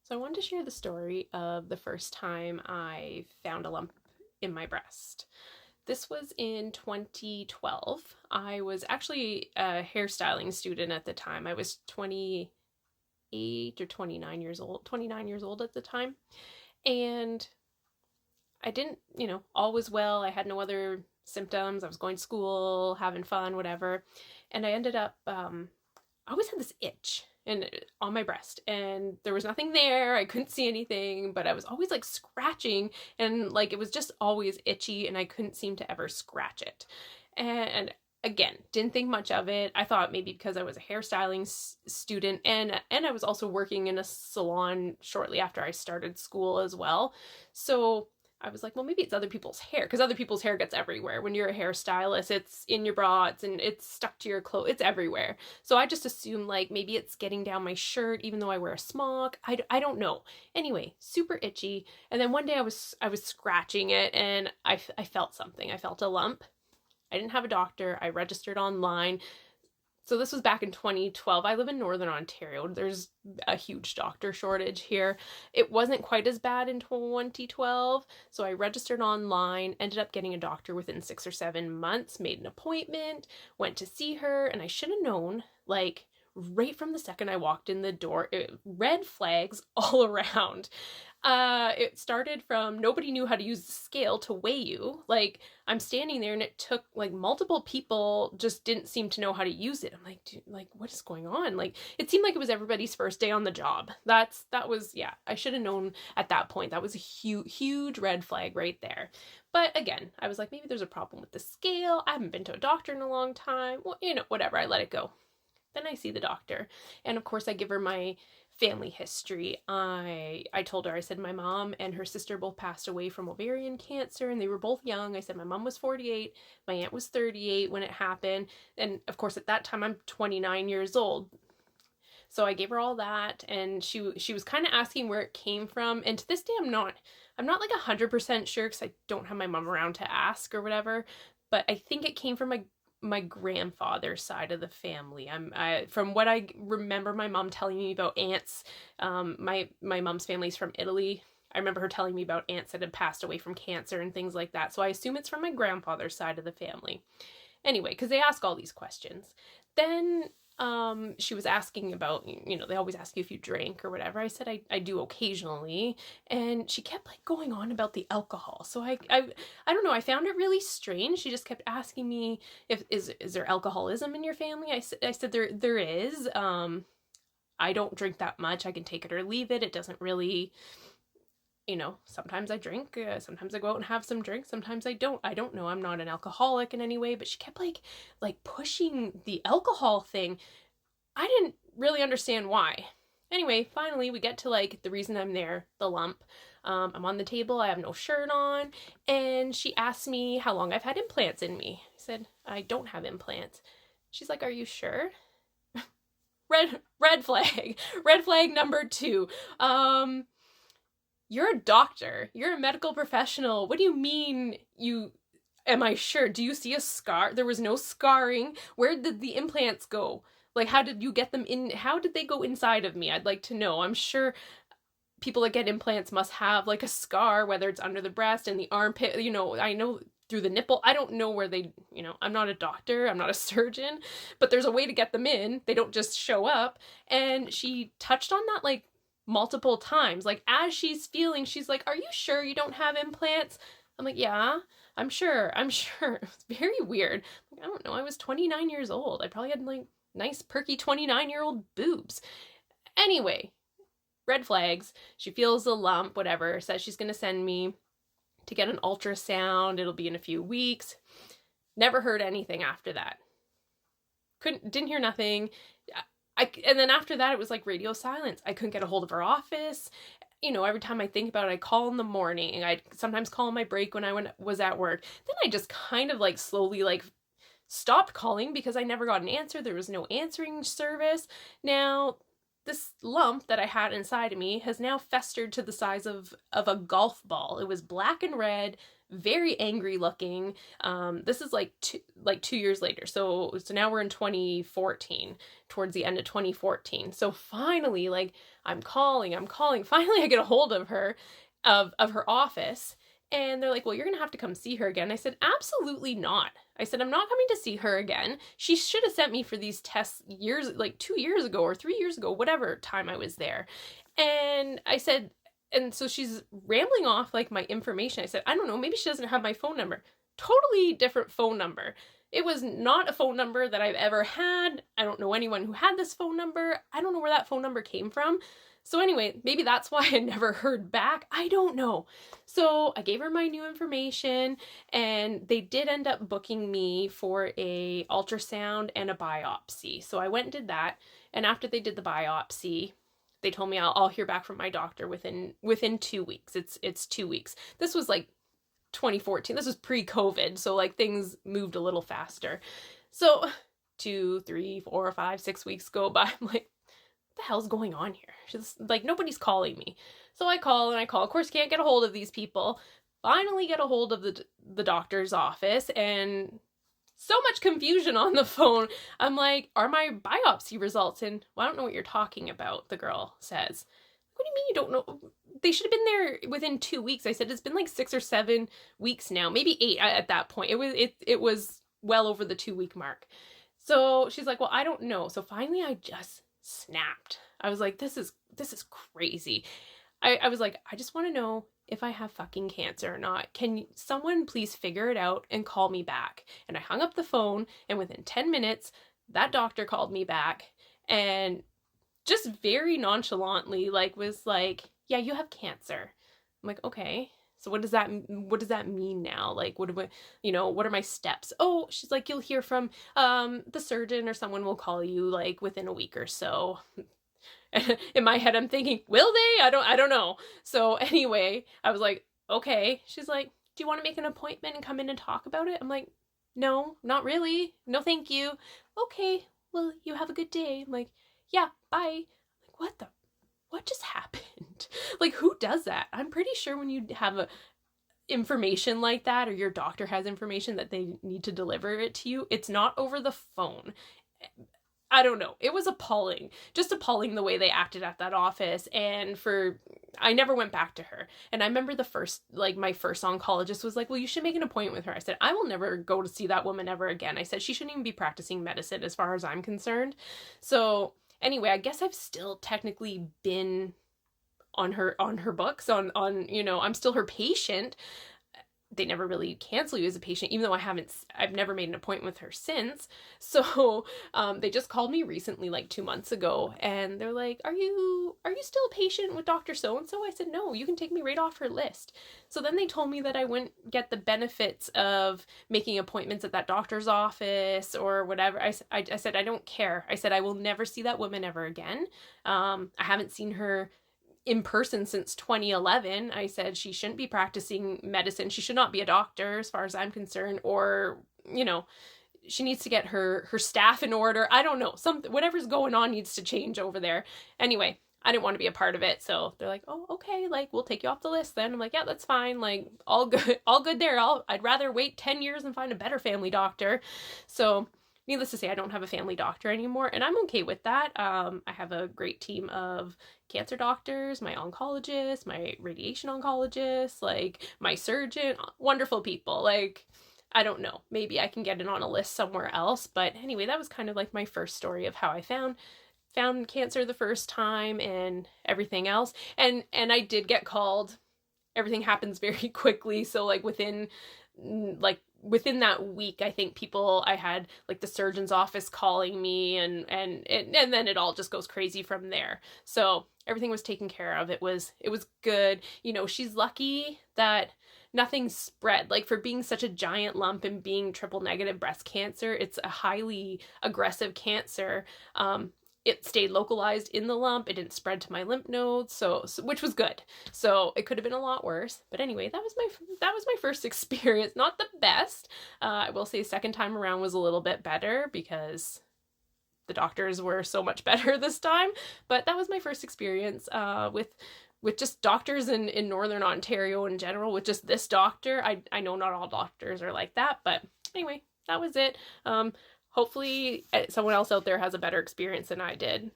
So I wanted to share the story of the first time I found a lump in my breast. This was in 2012. I was actually a hairstyling student at the time. I was 28 or 29 years old, 29 years old at the time. And I didn't, all was well. I had no other symptoms. I was going to school, having fun, whatever. And I ended up I always had this itch and on my breast, and there was nothing there. I couldn't see anything, but I was always like scratching, and like it was just always itchy, and I couldn't seem to ever scratch it. And again, didn't think much of it. I thought maybe because I was a hairstyling student, and I was also working in a salon shortly after I started school as well. So I was like, well, maybe it's other people's hair, because other people's hair gets everywhere. When you're a hairstylist, it's in your bra, it's stuck to your clothes, it's everywhere. So I just assumed like maybe it's getting down my shirt, even though I wear a smock. I don't know. Anyway, super itchy. And then one day I was scratching it, and I felt something. I felt a lump. I didn't have a doctor. I registered online. So this was back in 2012. I live in Northern Ontario. There's a huge doctor shortage here. It wasn't quite as bad in 2012. So I registered online, ended up getting a doctor within 6 or 7 months, made an appointment, went to see her, and I should have known, like, right from the second I walked in the door, red flags all around. It started from nobody knew how to use the scale to weigh you. Like, I'm standing there and it took like multiple people just didn't seem to know how to use it. I'm like, dude, like, what is going on? Like, it seemed like it was everybody's first day on the job. That was, yeah, I should have known at that point. That was a huge red flag right there. But again, I was like, maybe there's a problem with the scale. I haven't been to a doctor in a long time. Well, whatever, I let it go. Then I see the doctor, and of course I give her my family history. I told her, I said my mom and her sister both passed away from ovarian cancer, and they were both young. I said my mom was 48, my aunt was 38 when it happened, and of course at that time I'm 29 years old. So I gave her all that, and she was kind of asking where it came from, and to this day I'm not like 100% sure, because I don't have my mom around to ask or whatever, but I think it came from my grandfather's side of the family. From what I remember my mom telling me about aunts, my mom's family's from Italy. I remember her telling me about aunts that had passed away from cancer and things like that. So I assume it's from my grandfather's side of the family. Anyway, because they ask all these questions. Then she was asking about, they always ask you if you drink or whatever. I said I do occasionally, and she kept like going on about the alcohol. So I don't know, I found it really strange. She just kept asking me if is there alcoholism in your family. I said there is. I don't drink that much. I can take it or leave it. It doesn't really, sometimes I drink, sometimes I go out and have some drinks, sometimes I don't. I don't know. I'm not an alcoholic in any way, but she kept like pushing the alcohol thing. I didn't really understand why. Anyway, finally we get to like the reason I'm there, the lump. I'm on the table, I have no shirt on, and she asked me how long I've had implants in me. I said, I don't have implants. She's like, are you sure? Red flag. Red flag number two. You're a doctor. You're a medical professional. What do you mean you am I sure? Do you see a scar? There was no scarring. Where did the implants go? Like, how did you get them in? How did they go inside of me? I'd like to know. I'm sure people that get implants must have like a scar, whether it's under the breast and the armpit. I know through the nipple. I don't know where they, I'm not a doctor, I'm not a surgeon, but there's a way to get them in. They don't just show up. And she touched on that like multiple times. Like, as she's feeling, she's like, are you sure you don't have implants? I'm like, yeah, I'm sure. It's very weird. Like, I don't know. I was 29 years old. I probably had like nice, perky 29-year-old boobs. Anyway, red flags. She feels a lump, whatever, says she's going to send me to get an ultrasound. It'll be in a few weeks. Never heard anything after that. Didn't hear nothing. And then after that, it was like radio silence. I couldn't get a hold of her office. Every time I think about it, I call in the morning. I'd sometimes call on my break when I was at work. Then I just kind of like slowly like stopped calling because I never got an answer. There was no answering service. Now, this lump that I had inside of me has now festered to the size of a golf ball. It was black and red, very angry looking. This is like 2 years later. So now we're in 2014, towards the end of 2014. So finally, like, I'm calling. Finally, I get a hold of her, of her office. And they're like, well, you're going to have to come see her again. I said, absolutely not. I said, I'm not coming to see her again. She should have sent me for these tests years, like 2 years ago or 3 years ago, whatever time I was there. And I said, and so she's rambling off like my information. I said, I don't know, maybe she doesn't have my phone number. Totally different phone number. It was not a phone number that I've ever had. I don't know anyone who had this phone number. I don't know where that phone number came from. So anyway, maybe that's why I never heard back. I don't know. So I gave her my new information, and they did end up booking me for a ultrasound and a biopsy. So I went and did that. And after they did the biopsy, they told me I'll hear back from my doctor within 2 weeks. It's 2 weeks. This was like 2014. This was pre-COVID, so like things moved a little faster. So 2, 3, 4, 5, 6 weeks go by. I'm like, the hell's going on here? She's like, nobody's calling me. So I call and I call. Of course, can't get a hold of these people. Finally get a hold of the doctor's office, and so much confusion on the phone. I'm like, are my biopsy results in? Well, I don't know what you're talking about, the girl says. What do you mean you don't know? They should have been there within 2 weeks. I said, it's been like 6 or 7 weeks now, maybe 8 at that point. It was well over the 2-week mark. So she's like, well, I don't know. So finally I just snapped. I was like, this is crazy. I was like, I just want to know if I have fucking cancer or not. Can someone please figure it out and call me back? And I hung up the phone, and within 10 minutes, that doctor called me back and just very nonchalantly was like, yeah, you have cancer. I'm like, okay. So what does that mean now? Like, what are my steps? Oh, she's like, you'll hear from the surgeon, or someone will call you like within a week or so. In my head, I'm thinking, will they? I don't know. So anyway, I was like, okay. She's like, do you want to make an appointment and come in and talk about it? I'm like, no, not really. No, thank you. Okay, well, you have a good day. I'm like, yeah, bye. I'm like, what just happened? Like, who does that? I'm pretty sure when you have information like that, or your doctor has information that they need to deliver it to you, it's not over the phone. I don't know. It was appalling. Just appalling the way they acted at that office. And I never went back to her. And I remember my first oncologist was like, well, you should make an appointment with her. I said, I will never go to see that woman ever again. I said, she shouldn't even be practicing medicine as far as I'm concerned. So anyway, I guess I've still technically been on her books, I'm still her patient. They never really cancel you as a patient, even though I've never made an appointment with her since. So they just called me recently, like 2 months ago, and they're like, are you still a patient with Dr. So-and-so? I said, no, you can take me right off her list. So then they told me that I wouldn't get the benefits of making appointments at that doctor's office or whatever. I said, I don't care. I said, I will never see that woman ever again. I haven't seen her in person since 2011. I said she shouldn't be practicing medicine. She should not be a doctor as far as I'm concerned, or, she needs to get her staff in order. I don't know. Whatever's going on needs to change over there. Anyway, I didn't want to be a part of it. So they're like, oh, okay, like, we'll take you off the list then. I'm like, yeah, that's fine. Like, all good there. I'd rather wait 10 years and find a better family doctor. So needless to say, I don't have a family doctor anymore, and I'm okay with that. I have a great team of cancer doctors, my oncologist, my radiation oncologist, like my surgeon, wonderful people. Like, I don't know, maybe I can get it on a list somewhere else. But anyway, that was kind of like my first story of how I found cancer the first time and everything else. And I did get called. Everything happens very quickly. So like within that week, I think I had like the surgeon's office calling me, and then it all just goes crazy from there. So everything was taken care of. It was good. She's lucky that nothing spread. Like, for being such a giant lump and being triple negative breast cancer, it's a highly aggressive cancer. It stayed localized in the lump. It didn't spread to my lymph nodes, so which was good. So it could have been a lot worse. But anyway, that was my first experience. Not the best. I will say second time around was a little bit better because the doctors were so much better this time. But that was my first experience with with just doctors in Northern Ontario in general, with just this doctor. I know not all doctors are like that, but anyway, that was it. Hopefully someone else out there has a better experience than I did.